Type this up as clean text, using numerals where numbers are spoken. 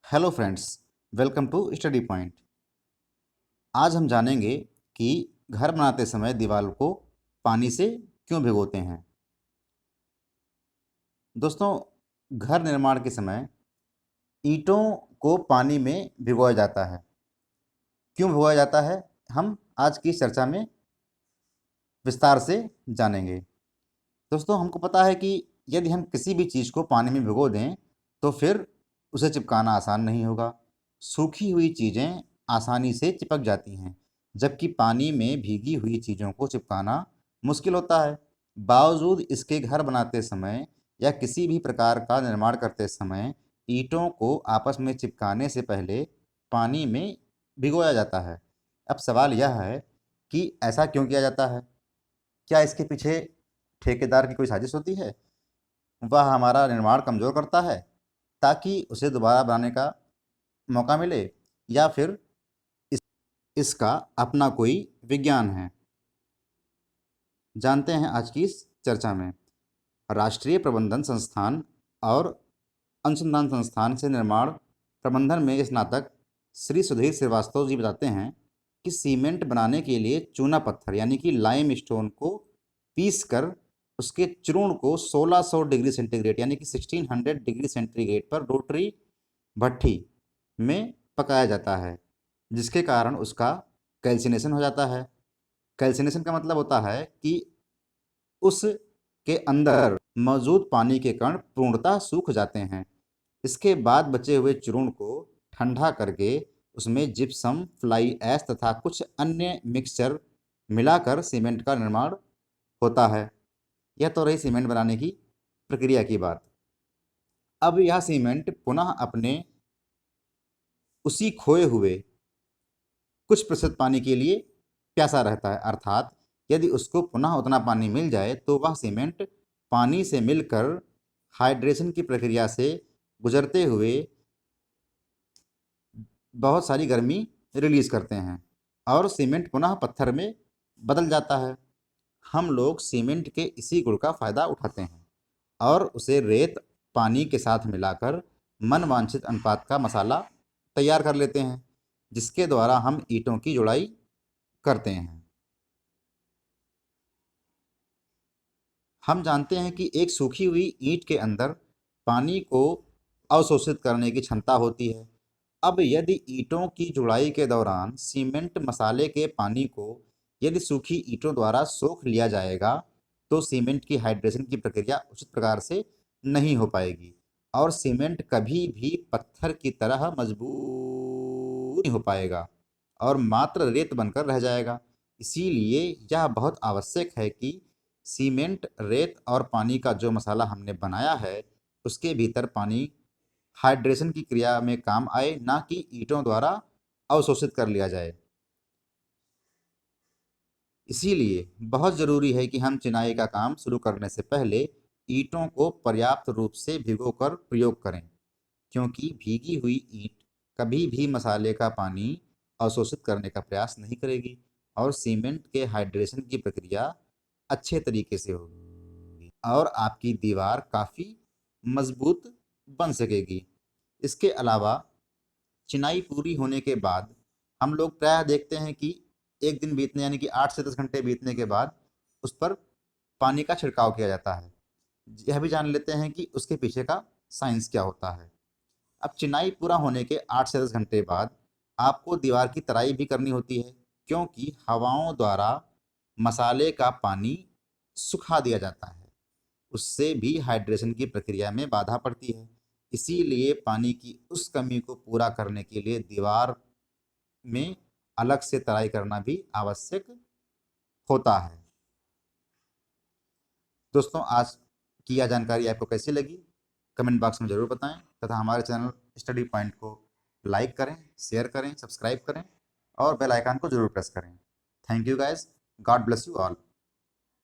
Hello friends, welcome to study point. आज हम जानेंगे कि घर बनाते समय दीवार को पानी से क्यों भिगोते हैं। दोस्तों, घर निर्माण के समय ईंटों को पानी में भिगोया जाता है। क्यों भिगोया जाता है, हम आज की चर्चा में विस्तार से जानेंगे। दोस्तों, हमको पता है कि यदि हम किसी भी चीज़ को पानी में भिगो दें तो फिर उसे चिपकाना आसान नहीं होगा। सूखी हुई चीज़ें आसानी से चिपक जाती हैं, जबकि पानी में भीगी हुई चीज़ों को चिपकाना मुश्किल होता है। बावजूद इसके घर बनाते समय या किसी भी प्रकार का निर्माण करते समय ईंटों को आपस में चिपकाने से पहले पानी में भिगोया जाता है। अब सवाल यह है कि ऐसा क्यों किया जाता है? क्या इसके पीछे ठेकेदार की कोई साजिश होती है? वह हमारा निर्माण कमज़ोर करता है ताकि उसे दोबारा बनाने का मौका मिले, या फिर इस इसका अपना कोई विज्ञान है? जानते हैं आज की इस चर्चा में। राष्ट्रीय प्रबंधन संस्थान और अनुसंधान संस्थान से निर्माण प्रबंधन में स्नातक श्री सुधीर श्रीवास्तव जी बताते हैं कि सीमेंट बनाने के लिए चूना पत्थर यानी कि लाइम स्टोन को पीस कर उसके चूर्ण को 1600 डिग्री सेंटीग्रेड यानी कि 1600 डिग्री सेंटीग्रेड पर रोटरी भट्ठी में पकाया जाता है, जिसके कारण उसका कैल्सिनेशन हो जाता है। कैल्सिनेशन का मतलब होता है कि उस के अंदर मौजूद पानी के कण पूर्णतः सूख जाते हैं। इसके बाद बचे हुए चूर्ण को ठंडा करके उसमें जिप्सम, फ्लाई ऐश तथा कुछ अन्य मिक्सचर मिलाकर सीमेंट का निर्माण होता है। यह तो रही सीमेंट बनाने की प्रक्रिया की बात। अब यह सीमेंट पुनः अपने उसी खोए हुए कुछ प्रतिशत पानी के लिए प्यासा रहता है, अर्थात यदि उसको पुनः उतना पानी मिल जाए तो वह सीमेंट पानी से मिलकर हाइड्रेशन की प्रक्रिया से गुजरते हुए बहुत सारी गर्मी रिलीज करते हैं और सीमेंट पुनः पत्थर में बदल जाता है। हम लोग सीमेंट के इसी गुण का फायदा उठाते हैं और उसे रेत पानी के साथ मिलाकर मनवांछित अनुपात का मसाला तैयार कर लेते हैं, जिसके द्वारा हम ईंटों की जुड़ाई करते हैं। हम जानते हैं कि एक सूखी हुई ईंट के अंदर पानी को अवशोषित करने की क्षमता होती है। अब यदि ईंटों की जुड़ाई के दौरान सीमेंट मसाले के पानी को यदि सूखी ईंटों द्वारा सोख लिया जाएगा तो सीमेंट की हाइड्रेशन की प्रक्रिया उचित प्रकार से नहीं हो पाएगी और सीमेंट कभी भी पत्थर की तरह मजबूत नहीं हो पाएगा और मात्र रेत बनकर रह जाएगा। इसीलिए यह बहुत आवश्यक है कि सीमेंट, रेत और पानी का जो मसाला हमने बनाया है उसके भीतर पानी हाइड्रेशन की क्रिया में काम आए, ना कि ईंटों द्वारा अवशोषित कर लिया जाए। इसीलिए बहुत ज़रूरी है कि हम चिनाई का काम शुरू करने से पहले ईंटों को पर्याप्त रूप से भिगोकर प्रयोग करें, क्योंकि भीगी हुई ईंट कभी भी मसाले का पानी अवशोषित करने का प्रयास नहीं करेगी और सीमेंट के हाइड्रेशन की प्रक्रिया अच्छे तरीके से होगी और आपकी दीवार काफ़ी मजबूत बन सकेगी। इसके अलावा चिनाई पूरी होने के बाद हम लोग प्रायः देखते हैं कि एक दिन बीतने यानी कि 8 से 10 घंटे बीतने के बाद उस पर पानी का छिड़काव किया जाता है। यह भी जान लेते हैं कि उसके पीछे का साइंस क्या होता है। अब चिनाई पूरा होने के 8 से 10 घंटे बाद आपको दीवार की तराई भी करनी होती है, क्योंकि हवाओं द्वारा मसाले का पानी सुखा दिया जाता है। उससे भी हाइड्रेशन की प्रक्रिया में बाधा पड़ती है। इसीलिए पानी की उस कमी को पूरा करने के लिए दीवार में अलग से तराई करना भी आवश्यक होता है। दोस्तों, आज की यह जानकारी आपको कैसी लगी कमेंट बॉक्स में ज़रूर बताएं तथा हमारे चैनल स्टडी पॉइंट को लाइक करें, शेयर करें, सब्सक्राइब करें और बेल आइकन को ज़रूर प्रेस करें। Thank you guys, God bless you all.